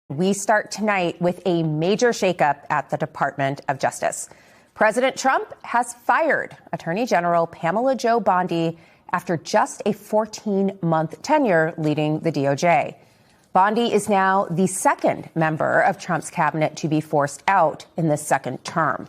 We start tonight with a major shakeup at the Department of Justice. President Trump has fired Attorney General Pamela Jo Bondi after just a 14-month tenure leading the DOJ. Bondi is now the second member of Trump's cabinet to be forced out in this second term.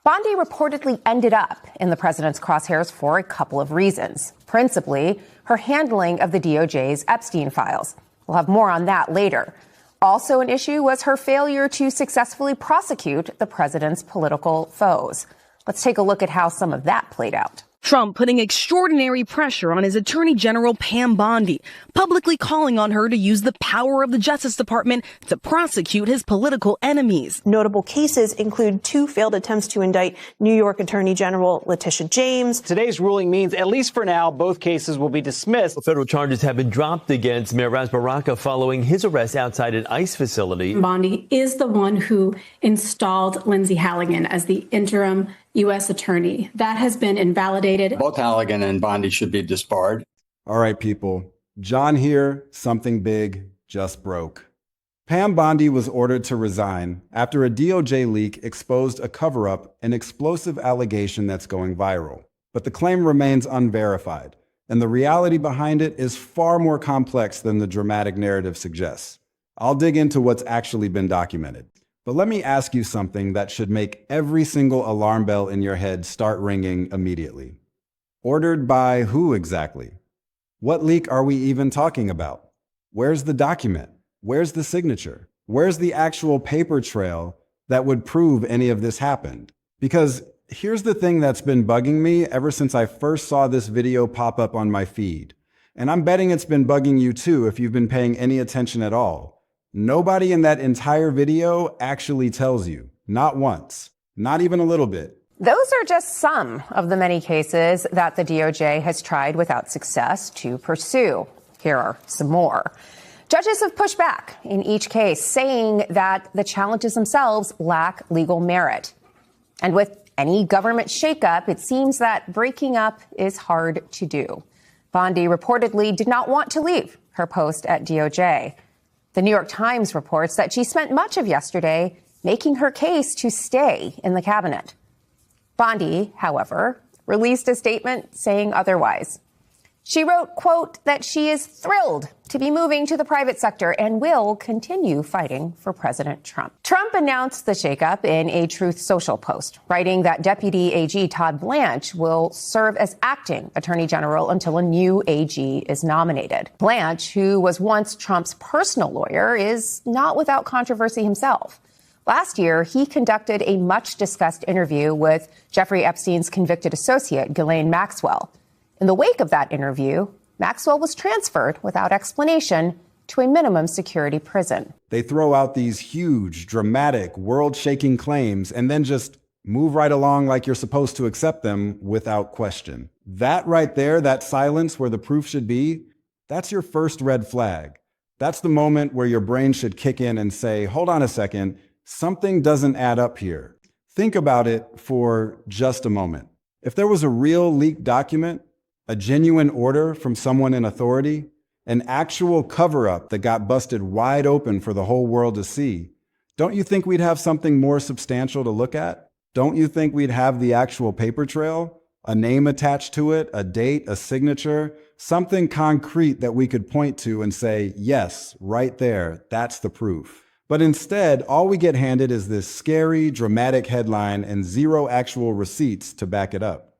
Bondi reportedly ended up in the president's crosshairs for a couple of reasons, principally her handling of the DOJ's Epstein files. We'll have more on that later. Also an issue was her failure to successfully prosecute the president's political foes. Let's take a look at how some of that played out. Trump putting extraordinary pressure on his Attorney General Pam Bondi, publicly calling on her to use the power of the Justice Department to prosecute his political enemies. Notable cases include 2 failed attempts to indict New York Attorney General Letitia James. Today's ruling means, at least for now, both cases will be dismissed. Federal charges have been dropped against Mayor Ras Baraka following his arrest outside an ICE facility. Bondi is the one who installed Lindsay Halligan as the interim U.S. attorney. That has been invalidated. Both Halligan and Bondi should be disbarred. All right, people. John here. Something big just broke. Pam Bondi was ordered to resign after a DOJ leak exposed a cover-up, an explosive allegation that's going viral. But the claim remains unverified, and the reality behind it is far more complex than the dramatic narrative suggests. I'll dig into what's actually been documented. But let me ask you something that should make every single alarm bell in your head start ringing immediately. Ordered by who exactly? What leak are we even talking about? Where's the document? Where's the signature? Where's the actual paper trail that would prove any of this happened? Because here's the thing that's been bugging me ever since I first saw this video pop up on my feed. And I'm betting it's been bugging you too if you've been paying any attention at all. Nobody in that entire video actually tells you, not once, not even a little bit. Those are just some of the many cases that the DOJ has tried without success to pursue. Here are some more. Judges have pushed back in each case, saying that the challenges themselves lack legal merit. And with any government shakeup, it seems that breaking up is hard to do. Bondi reportedly did not want to leave her post at DOJ. The New York Times reports that she spent much of yesterday making her case to stay in the cabinet. Bondi, however, released a statement saying otherwise. She wrote, quote, that she is thrilled to be moving to the private sector and will continue fighting for President Trump. Trump announced the shakeup in a Truth Social post, writing that Deputy AG Todd Blanche will serve as acting Attorney General until a new AG is nominated. Blanche, who was once Trump's personal lawyer, is not without controversy himself. Last year, he conducted a much-discussed interview with Jeffrey Epstein's convicted associate, Ghislaine Maxwell. In the wake of that interview, Maxwell was transferred without explanation to a minimum security prison. They throw out these huge, dramatic, world-shaking claims and then just move right along like you're supposed to accept them without question. That right there, that silence where the proof should be, that's your first red flag. That's the moment where your brain should kick in and say, hold on a second, something doesn't add up here. Think about it for just a moment. If there was a real leaked document, a genuine order from someone in authority, an actual cover-up that got busted wide open for the whole world to see, don't you think we'd have something more substantial to look at? Don't you think we'd have the actual paper trail, a name attached to it, a date, a signature, something concrete that we could point to and say, yes, right there, that's the proof. But instead, all we get handed is this scary, dramatic headline and zero actual receipts to back it up.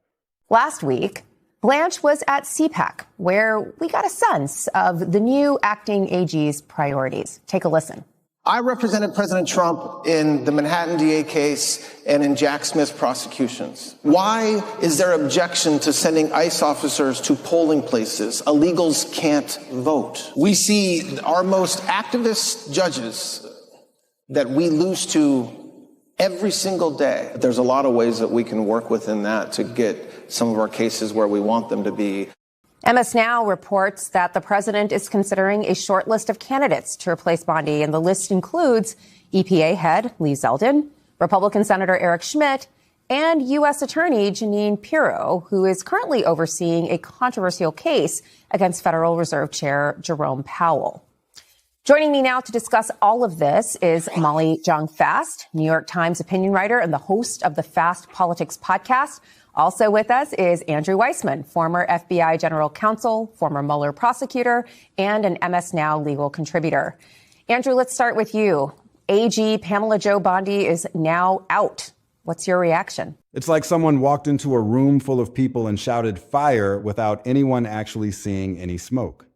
Last week, Blanche was at CPAC, where we got a sense of the new acting AG's priorities. Take a listen. I represented President Trump in the Manhattan DA case and in Jack Smith's prosecutions. Why is there objection to sending ICE officers to polling places? Illegals can't vote. We see our most activist judges that we lose to every single day. There's a lot of ways that we can work within that to get some of our cases where we want them to be. MS Now reports that the president is considering a short list of candidates to replace Bondi, and the list includes EPA head Lee Zeldin, Republican Senator Eric Schmidt, and U.S. Attorney Jeanine Pirro, who is currently overseeing a controversial case against Federal Reserve Chair Jerome Powell. Joining me now to discuss all of this is Molly Jong-Fast, New York Times opinion writer and the host of the Fast Politics podcast. Also with us is Andrew Weissman, former FBI general counsel, former Mueller prosecutor, and an MS Now legal contributor. Andrew, let's start with you. AG Pamela Jo Bondi is now out. What's your reaction? It's like someone walked into a room full of people and shouted fire without anyone actually seeing any smoke.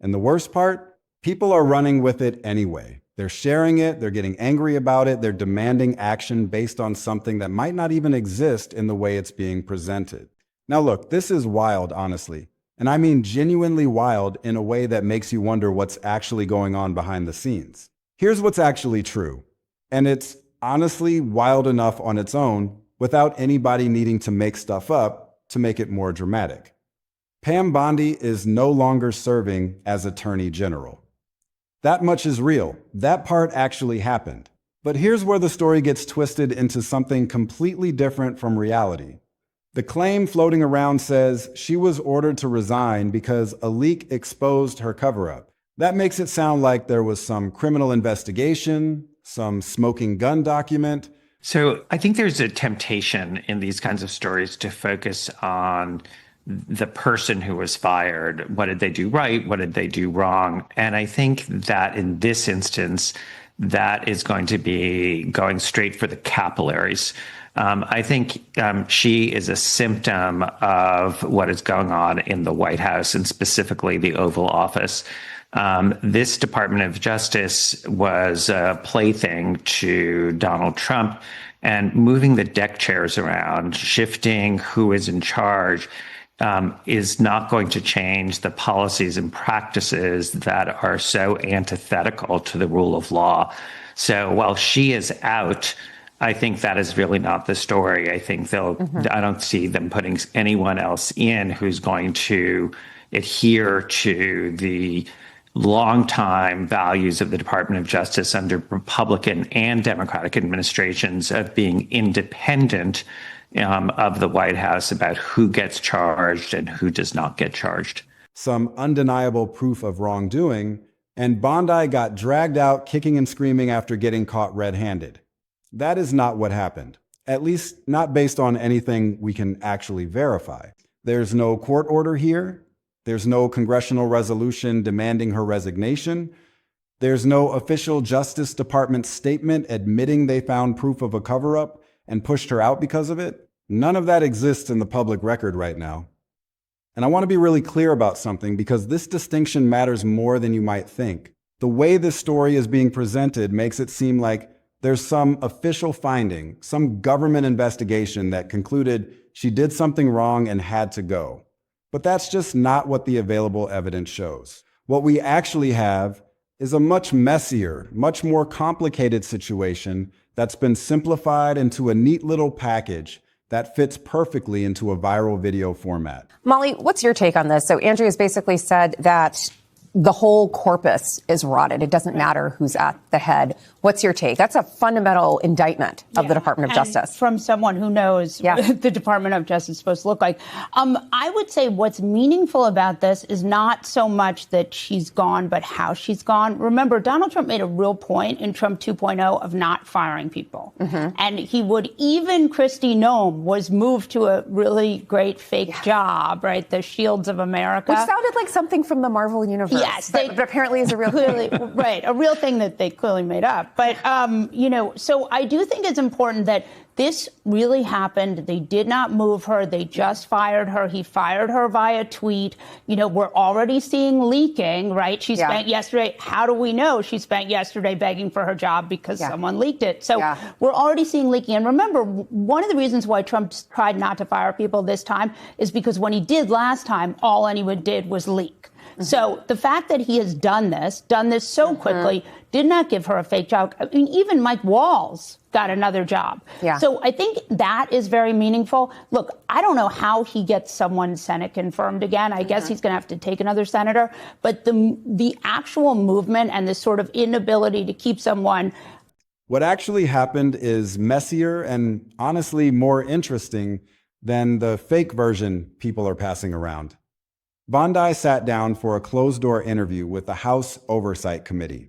And the worst part? People are running with it anyway. They're sharing it, they're getting angry about it, they're demanding action based on something that might not even exist in the way it's being presented. Now look, this is wild, honestly. And I mean genuinely wild in a way that makes you wonder what's actually going on behind the scenes. Here's what's actually true. And it's honestly wild enough on its own without anybody needing to make stuff up to make it more dramatic. Pam Bondi is no longer serving as Attorney General. That much is real. That part actually happened. But here's where the story gets twisted into something completely different from reality. The claim floating around says she was ordered to resign because a leak exposed her cover-up. That makes it sound like there was some criminal investigation, some smoking gun document. So I think there's a temptation in these kinds of stories to focus on the person who was fired. What did they do right? What did they do wrong? And I think that in this instance, that is going to be going straight for the capillaries. I think she is a symptom of what is going on in the White House and specifically the Oval Office. This Department of Justice was a plaything to Donald Trump, and moving the deck chairs around, shifting who is in charge, is not going to change the policies and practices that are so antithetical to the rule of law. So while she is out, I think that is really not the story. I think I don't see them putting anyone else in who's going to adhere to the longtime values of the Department of Justice under Republican and Democratic administrations of being independent of the White House about who gets charged and who does not get charged. Some undeniable proof of wrongdoing, and Bondi got dragged out kicking and screaming after getting caught red-handed. That is not what happened, at least not based on anything we can actually verify. There's no court order here. There's no congressional resolution demanding her resignation. There's no official Justice Department statement admitting they found proof of a cover-up and pushed her out because of it. None of that exists in the public record right now. And I want to be really clear about something because this distinction matters more than you might think. The way this story is being presented makes it seem like there's some official finding, some government investigation that concluded she did something wrong and had to go. But that's just not what the available evidence shows. What we actually have is a much messier, much more complicated situation that's been simplified into a neat little package that fits perfectly into a viral video format. Molly, what's your take on this? So Andrew has basically said that the whole corpus is rotted. It doesn't matter who's at the head. What's your take? That's a fundamental indictment of the Department of Justice. From someone who knows what the Department of Justice is supposed to look like. I would say what's meaningful about this is not so much that she's gone, but how she's gone. Remember, Donald Trump made a real point in Trump 2.0 of not firing people. And he would, even Kristi Noem was moved to a really great fake job, right? The Shields of America. Which sounded like something from the Marvel universe. Yes. But apparently is a real thing. Right. A real thing that they clearly made up. But, so I do think it's important that this really happened. They did not move her. They just fired her. He fired her via tweet. We're already seeing leaking, right? She spent yesterday. How do we know she spent yesterday begging for her job because someone leaked it? So we're already seeing leaking. And remember, one of the reasons why Trump tried not to fire people this time is because when he did last time, all anyone did was leak. So the fact that he has done this so quickly, did not give her a fake job. I mean, even Mike Walls got another job. So I think that is very meaningful. Look, I don't know how he gets someone Senate confirmed again. I guess he's going to have to take another senator. But the actual movement and this sort of inability to keep someone. What actually happened is messier and honestly more interesting than the fake version people are passing around. Bondi sat down for a closed-door interview with the House Oversight Committee.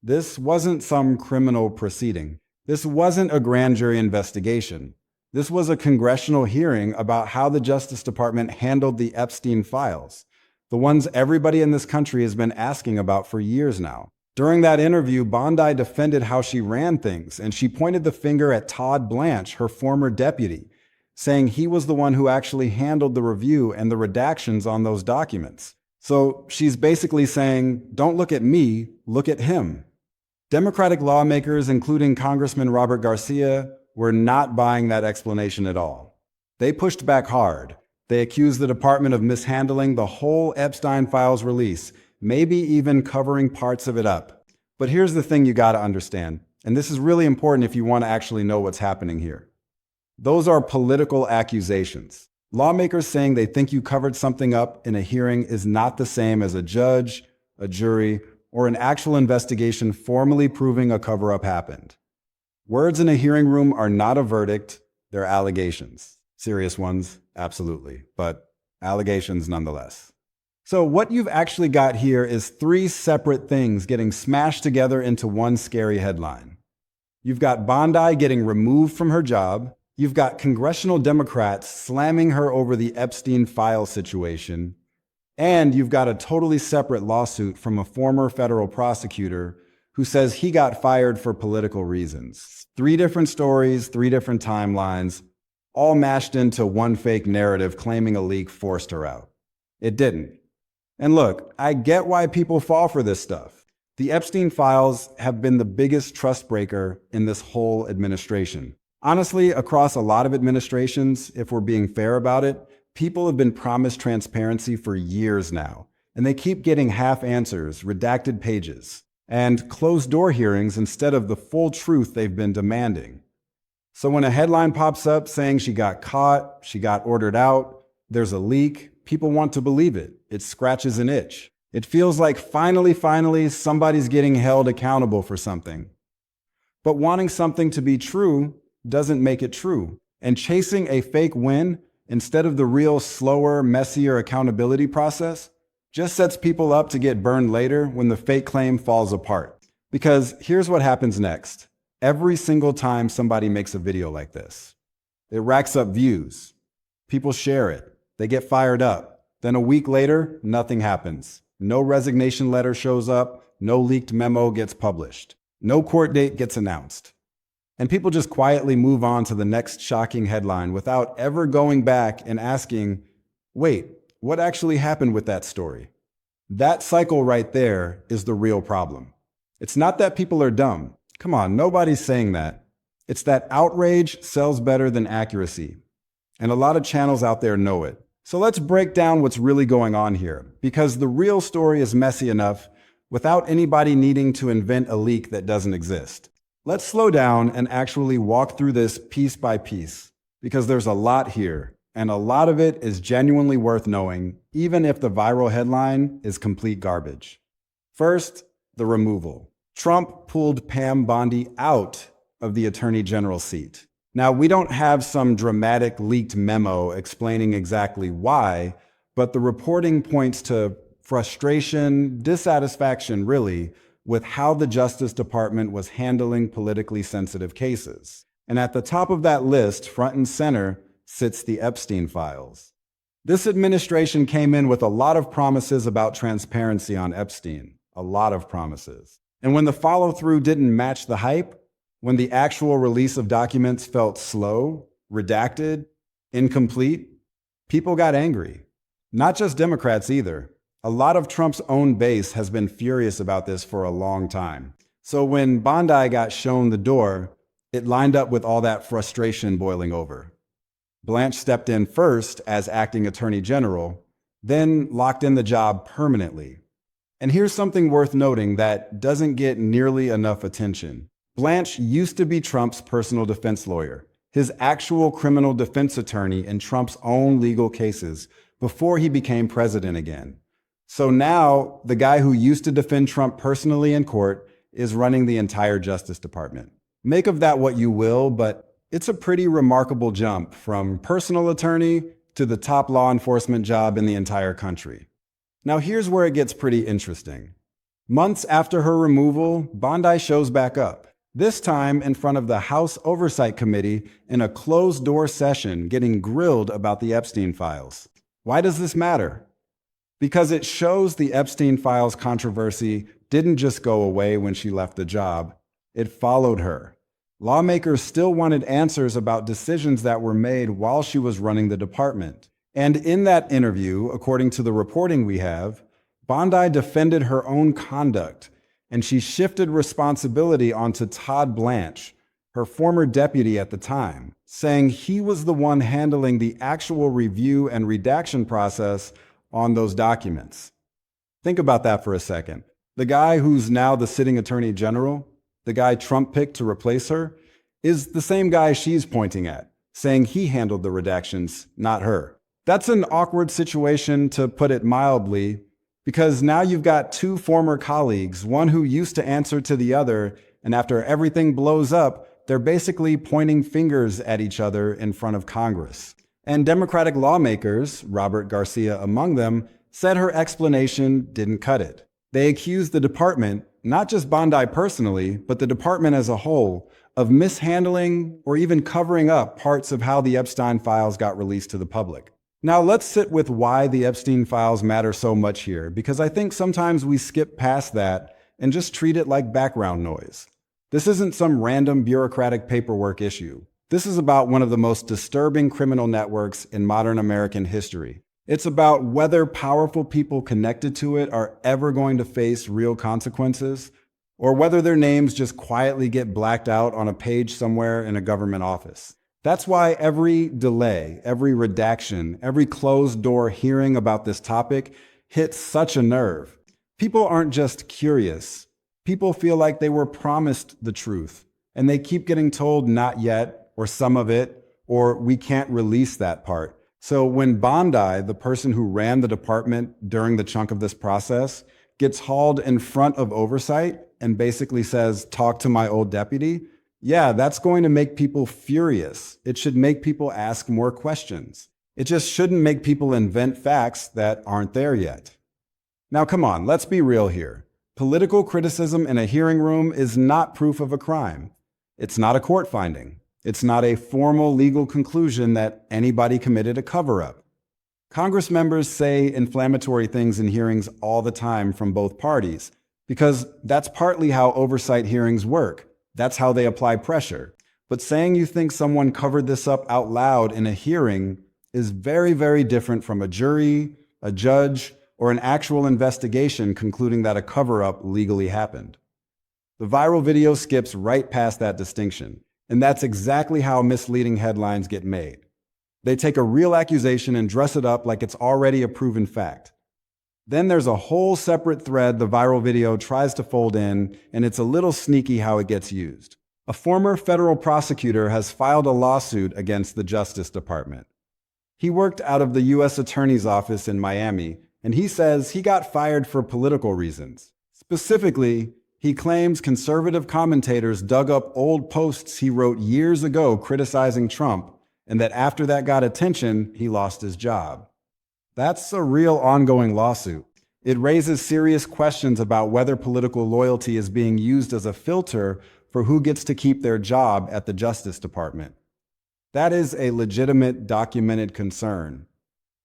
This wasn't some criminal proceeding. This wasn't a grand jury investigation. This was a congressional hearing about how the Justice Department handled the Epstein files, the ones everybody in this country has been asking about for years now. During that interview, Bondi defended how she ran things, and she pointed the finger at Todd Blanche, her former deputy, saying he was the one who actually handled the review and the redactions on those documents. So she's basically saying, don't look at me, look at him. Democratic lawmakers, including Congressman Robert Garcia, were not buying that explanation at all. They pushed back hard. They accused the department of mishandling the whole Epstein files release, maybe even covering parts of it up. But here's the thing you gotta understand, and this is really important if you want to actually know what's happening here. Those are political accusations. Lawmakers saying they think you covered something up in a hearing is not the same as a judge, a jury, or an actual investigation formally proving a cover-up happened. Words in a hearing room are not a verdict, they're allegations. Serious ones, absolutely, but allegations nonetheless. So what you've actually got here is three separate things getting smashed together into one scary headline. You've got Bondi getting removed from her job. You've got congressional Democrats slamming her over the Epstein file situation. And you've got a totally separate lawsuit from a former federal prosecutor who says he got fired for political reasons. Three different stories, three different timelines, all mashed into one fake narrative claiming a leak forced her out. It didn't. And look, I get why people fall for this stuff. The Epstein files have been the biggest trust breaker in this whole administration. Honestly, across a lot of administrations, if we're being fair about it, people have been promised transparency for years now, and they keep getting half answers, redacted pages, and closed-door hearings instead of the full truth they've been demanding. So when a headline pops up saying she got caught, she got ordered out, there's a leak, people want to believe it. It scratches an itch. It feels like finally, somebody's getting held accountable for something. But wanting something to be true doesn't make it true. And chasing a fake win instead of the real, slower, messier accountability process just sets people up to get burned later when the fake claim falls apart. Because here's what happens next. Every single time somebody makes a video like this, it racks up views. People share it. They get fired up. Then a week later, nothing happens. No resignation letter shows up. No leaked memo gets published. No court date gets announced. And people just quietly move on to the next shocking headline without ever going back and asking, wait, what actually happened with that story? That cycle right there is the real problem. It's not that people are dumb. Come on, nobody's saying that. It's that outrage sells better than accuracy. And a lot of channels out there know it. So let's break down what's really going on here, because the real story is messy enough without anybody needing to invent a leak that doesn't exist. Let's slow down and actually walk through this piece by piece, because there's a lot here, and a lot of it is genuinely worth knowing, even if the viral headline is complete garbage. First, the removal. Trump pulled Pam Bondi out of the Attorney General's seat. Now, we don't have some dramatic leaked memo explaining exactly why, but the reporting points to frustration, dissatisfaction, really, with how the Justice Department was handling politically sensitive cases. And at the top of that list, front and center, sits the Epstein files. This administration came in with a lot of promises about transparency on Epstein, a lot of promises. And when the follow-through didn't match the hype, when the actual release of documents felt slow, redacted, incomplete, people got angry. Not just Democrats either. A lot of Trump's own base has been furious about this for a long time. So when Bondi got shown the door, it lined up with all that frustration boiling over. Blanche stepped in first as acting attorney general, then locked in the job permanently. And here's something worth noting that doesn't get nearly enough attention. Blanche used to be Trump's personal defense lawyer, his actual criminal defense attorney in Trump's own legal cases before he became president again. So now, the guy who used to defend Trump personally in court is running the entire Justice Department. Make of that what you will, but it's a pretty remarkable jump from personal attorney to the top law enforcement job in the entire country. Now here's where it gets pretty interesting. Months after her removal, Bondi shows back up, this time in front of the House Oversight Committee in a closed-door session getting grilled about the Epstein files. Why does this matter? Because it shows the Epstein files controversy didn't just go away when she left the job. It followed her. Lawmakers still wanted answers about decisions that were made while she was running the department. And in that interview, according to the reporting we have, Bondi defended her own conduct, and she shifted responsibility onto Todd Blanche, her former deputy at the time, saying he was the one handling the actual review and redaction process on those documents. Think about that for a second. The guy who's now the sitting attorney general, the guy Trump picked to replace her, is the same guy she's pointing at, saying he handled the redactions, not her. That's an awkward situation, to put it mildly, because now you've got two former colleagues, one who used to answer to the other, and after everything blows up, they're basically pointing fingers at each other in front of Congress. And Democratic lawmakers, Robert Garcia among them, said her explanation didn't cut it. They accused the department, not just Bondi personally, but the department as a whole, of mishandling or even covering up parts of how the Epstein files got released to the public. Now let's sit with why the Epstein files matter so much here, because I think sometimes we skip past that and just treat it like background noise. This isn't some random bureaucratic paperwork issue. This is about one of the most disturbing criminal networks in modern American history. It's about whether powerful people connected to it are ever going to face real consequences, or whether their names just quietly get blacked out on a page somewhere in a government office. That's why every delay, every redaction, every closed-door hearing about this topic hits such a nerve. People aren't just curious. People feel like they were promised the truth, and they keep getting told not yet, or some of it, or we can't release that part. So when Bondi, the person who ran the department during the chunk of this process, gets hauled in front of oversight and basically says, "Talk to my old deputy," yeah, that's going to make people furious. It should make people ask more questions. It just shouldn't make people invent facts that aren't there yet. Now, come on, let's be real here. Political criticism in a hearing room is not proof of a crime. It's not a court finding. It's not a formal legal conclusion that anybody committed a cover-up. Congress members say inflammatory things in hearings all the time from both parties, because that's partly how oversight hearings work. That's how they apply pressure. But saying you think someone covered this up out loud in a hearing is very, very different from a jury, a judge, or an actual investigation concluding that a cover-up legally happened. The viral video skips right past that distinction. And that's exactly how misleading headlines get made. They take a real accusation and dress it up like it's already a proven fact. Then there's a whole separate thread the viral video tries to fold in, and it's a little sneaky how it gets used. A former federal prosecutor has filed a lawsuit against the Justice Department. He worked out of the U.S. Attorney's Office in Miami, and he says he got fired for political reasons. Specifically, he claims conservative commentators dug up old posts he wrote years ago criticizing Trump, and that after that got attention, he lost his job. That's a real ongoing lawsuit. It raises serious questions about whether political loyalty is being used as a filter for who gets to keep their job at the Justice Department. That is a legitimate, documented concern.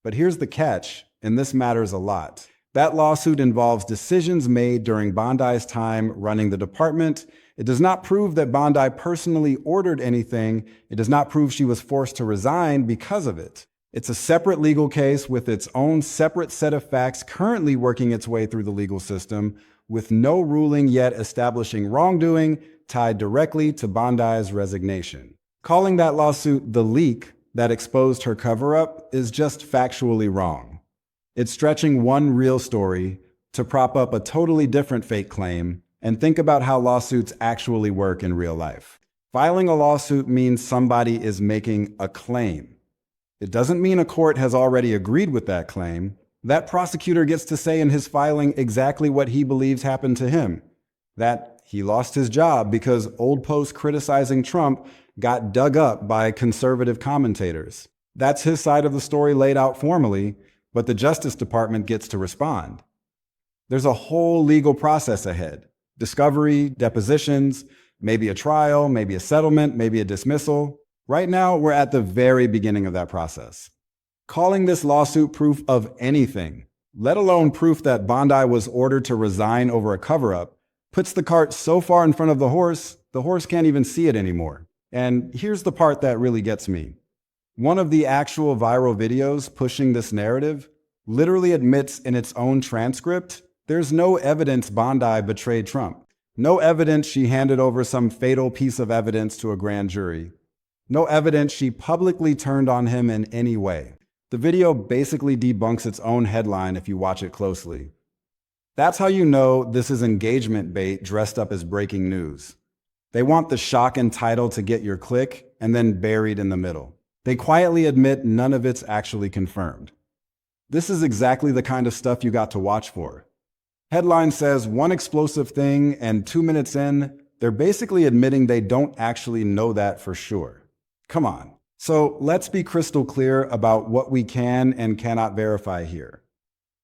But here's the catch, and this matters a lot. That lawsuit involves decisions made during Bondi's time running the department. It does not prove that Bondi personally ordered anything. It does not prove she was forced to resign because of it. It's a separate legal case with its own separate set of facts currently working its way through the legal system, with no ruling yet establishing wrongdoing tied directly to Bondi's resignation. Calling that lawsuit the leak that exposed her cover-up is just factually wrong. It's stretching one real story to prop up a totally different fake claim, and think about how lawsuits actually work in real life. Filing a lawsuit means somebody is making a claim. It doesn't mean a court has already agreed with that claim. That prosecutor gets to say in his filing exactly what he believes happened to him. That he lost his job because old posts criticizing Trump got dug up by conservative commentators. That's his side of the story laid out formally, but the Justice Department gets to respond. There's a whole legal process ahead. Discovery, depositions, maybe a trial, maybe a settlement, maybe a dismissal. Right now, we're at the very beginning of that process. Calling this lawsuit proof of anything, let alone proof that Bondi was ordered to resign over a cover-up, puts the cart so far in front of the horse can't even see it anymore. And here's the part that really gets me. One of the actual viral videos pushing this narrative literally admits in its own transcript there's no evidence Bondi betrayed Trump. No evidence she handed over some fatal piece of evidence to a grand jury. No evidence she publicly turned on him in any way. The video basically debunks its own headline if you watch it closely. That's how you know this is engagement bait dressed up as breaking news. They want the shock and title to get your click and then buried in the middle. They quietly admit none of it's actually confirmed. This is exactly the kind of stuff you got to watch for. Headline says one explosive thing, and 2 minutes in, they're basically admitting they don't actually know that for sure. Come on. So let's be crystal clear about what we can and cannot verify here.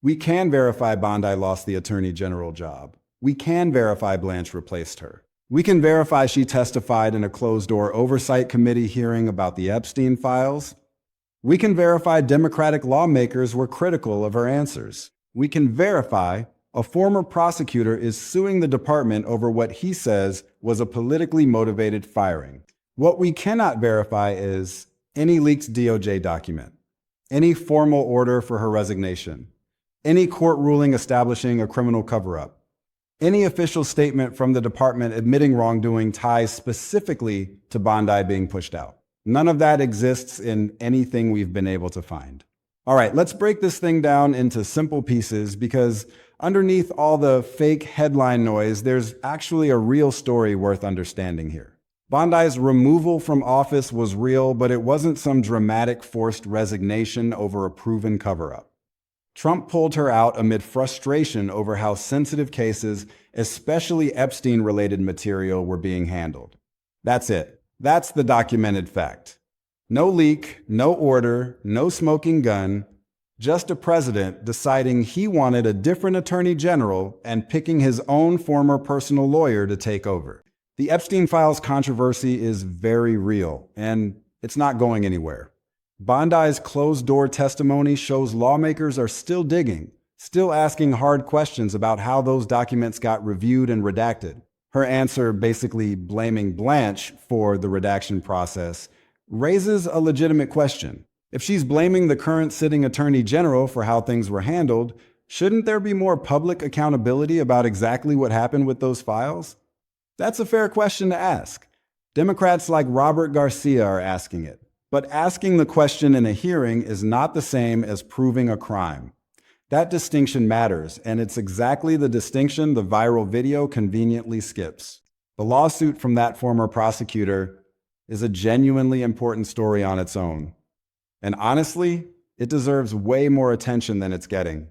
We can verify Bondi lost the Attorney General job. We can verify Blanche replaced her. We can verify she testified in a closed-door oversight committee hearing about the Epstein files. We can verify Democratic lawmakers were critical of her answers. We can verify a former prosecutor is suing the department over what he says was a politically motivated firing. What we cannot verify is any leaked DOJ document, any formal order for her resignation, any court ruling establishing a criminal cover-up, any official statement from the department admitting wrongdoing ties specifically to Bondi being pushed out. None of that exists in anything we've been able to find. All right, let's break this thing down into simple pieces because underneath all the fake headline noise, there's actually a real story worth understanding here. Bondi's removal from office was real, but it wasn't some dramatic forced resignation over a proven cover-up. Trump pulled her out amid frustration over how sensitive cases, especially Epstein-related material, were being handled. That's it. That's the documented fact. No leak, no order, no smoking gun, just a president deciding he wanted a different attorney general and picking his own former personal lawyer to take over. The Epstein files controversy is very real, and it's not going anywhere. Bondi's closed-door testimony shows lawmakers are still digging, still asking hard questions about how those documents got reviewed and redacted. Her answer, basically blaming Blanche for the redaction process, raises a legitimate question. If she's blaming the current sitting attorney general for how things were handled, shouldn't there be more public accountability about exactly what happened with those files? That's a fair question to ask. Democrats like Robert Garcia are asking it. But asking the question in a hearing is not the same as proving a crime. That distinction matters, and it's exactly the distinction the viral video conveniently skips. The lawsuit from that former prosecutor is a genuinely important story on its own. And honestly, it deserves way more attention than it's getting.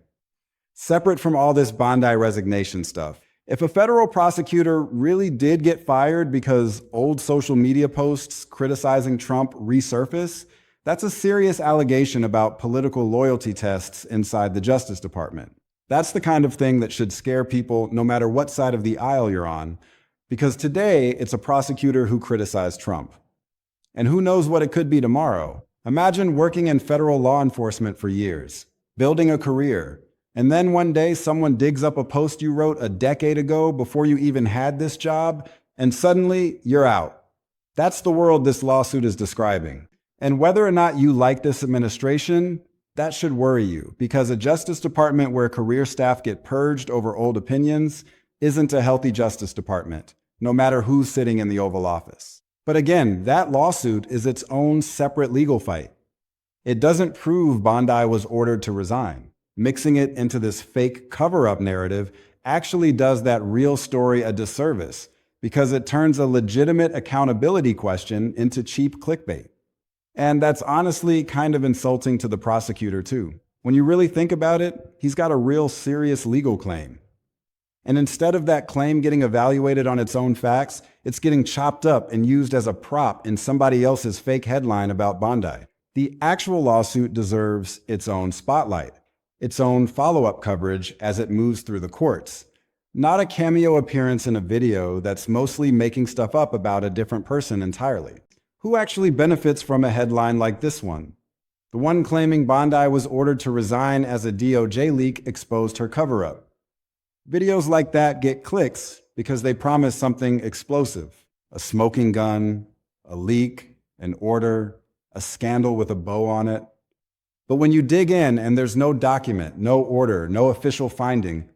Separate from all this Bondi resignation stuff, if a federal prosecutor really did get fired because old social media posts criticizing Trump resurface, that's a serious allegation about political loyalty tests inside the Justice Department. That's the kind of thing that should scare people no matter what side of the aisle you're on, because today it's a prosecutor who criticized Trump. And who knows what it could be tomorrow? Imagine working in federal law enforcement for years, building a career, and then one day someone digs up a post you wrote a decade ago before you even had this job, and suddenly you're out. That's the world this lawsuit is describing. And whether or not you like this administration, that should worry you, because a Justice Department where career staff get purged over old opinions isn't a healthy Justice Department, no matter who's sitting in the Oval Office. But again, that lawsuit is its own separate legal fight. It doesn't prove Bondi was ordered to resign. Mixing it into this fake cover-up narrative actually does that real story a disservice because it turns a legitimate accountability question into cheap clickbait. And that's honestly kind of insulting to the prosecutor too. When you really think about it, he's got a real serious legal claim. And instead of that claim getting evaluated on its own facts, it's getting chopped up and used as a prop in somebody else's fake headline about Bondi. The actual lawsuit deserves its own spotlight. its own follow-up coverage as it moves through the courts, not a cameo appearance in a video that's mostly making stuff up about a different person entirely. Who actually benefits from a headline like this one? The one claiming Bondi was ordered to resign as a DOJ leak exposed her cover-up. Videos like that get clicks because they promise something explosive: a smoking gun, a leak, an order, a scandal with a bow on it. But when you dig in and there's no document, no order, no official finding,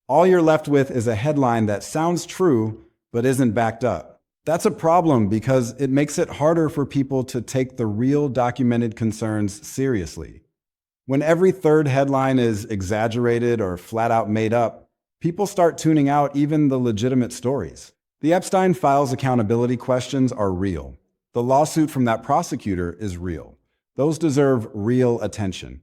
all you're left with is a headline that sounds true but isn't backed up. That's a problem because it makes it harder for people to take the real documented concerns seriously. When every third headline is exaggerated or flat out made up, people start tuning out even the legitimate stories. The Epstein Files accountability questions are real. The lawsuit from that prosecutor is real. Those deserve real attention.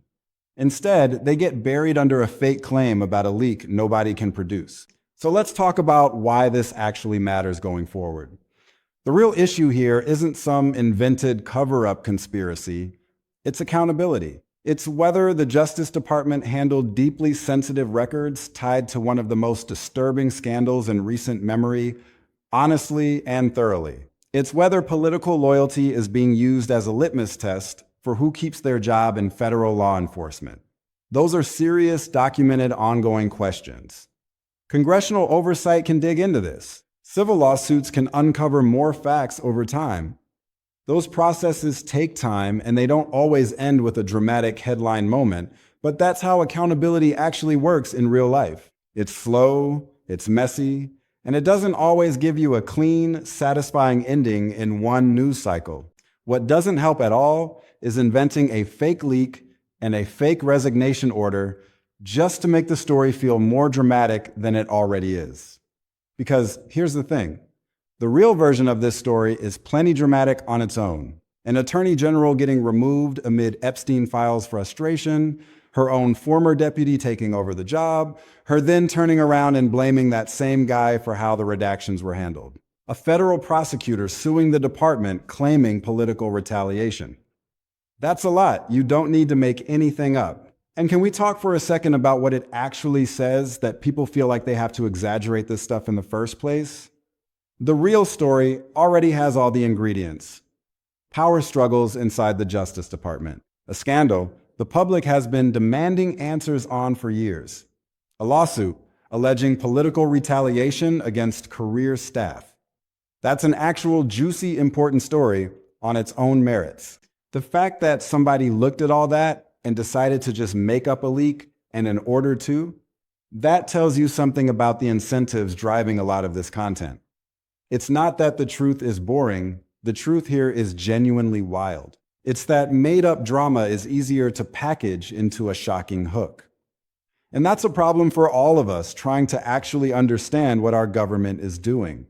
Instead, they get buried under a fake claim about a leak nobody can produce. So let's talk about why this actually matters going forward. The real issue here isn't some invented cover-up conspiracy. It's accountability. It's whether the Justice Department handled deeply sensitive records tied to one of the most disturbing scandals in recent memory honestly and thoroughly. It's whether political loyalty is being used as a litmus test for who keeps their job in federal law enforcement. Those are serious, documented, ongoing questions. Congressional oversight can dig into this. Civil lawsuits can uncover more facts over time. Those processes take time, and they don't always end with a dramatic headline moment, but that's how accountability actually works in real life. It's slow, it's messy, and it doesn't always give you a clean, satisfying ending in one news cycle. What doesn't help at all is inventing a fake leak and a fake resignation order just to make the story feel more dramatic than it already is. Because here's the thing. The real version of this story is plenty dramatic on its own. An attorney general getting removed amid Epstein Files frustration, her own former deputy taking over the job, her then turning around and blaming that same guy for how the redactions were handled. A federal prosecutor suing the department claiming political retaliation. That's a lot. You don't need to make anything up. And can we talk for a second about what it actually says that people feel like they have to exaggerate this stuff in the first place? The real story already has all the ingredients. Power struggles inside the Justice Department. A scandal the public has been demanding answers on for years. A lawsuit alleging political retaliation against career staff. That's an actual juicy, important story on its own merits. The fact that somebody looked at all that and decided to just make up a leak and an order to, that tells you something about the incentives driving a lot of this content. It's not that the truth is boring. The truth here is genuinely wild. It's that made-up drama is easier to package into a shocking hook. And that's a problem for all of us trying to actually understand what our government is doing.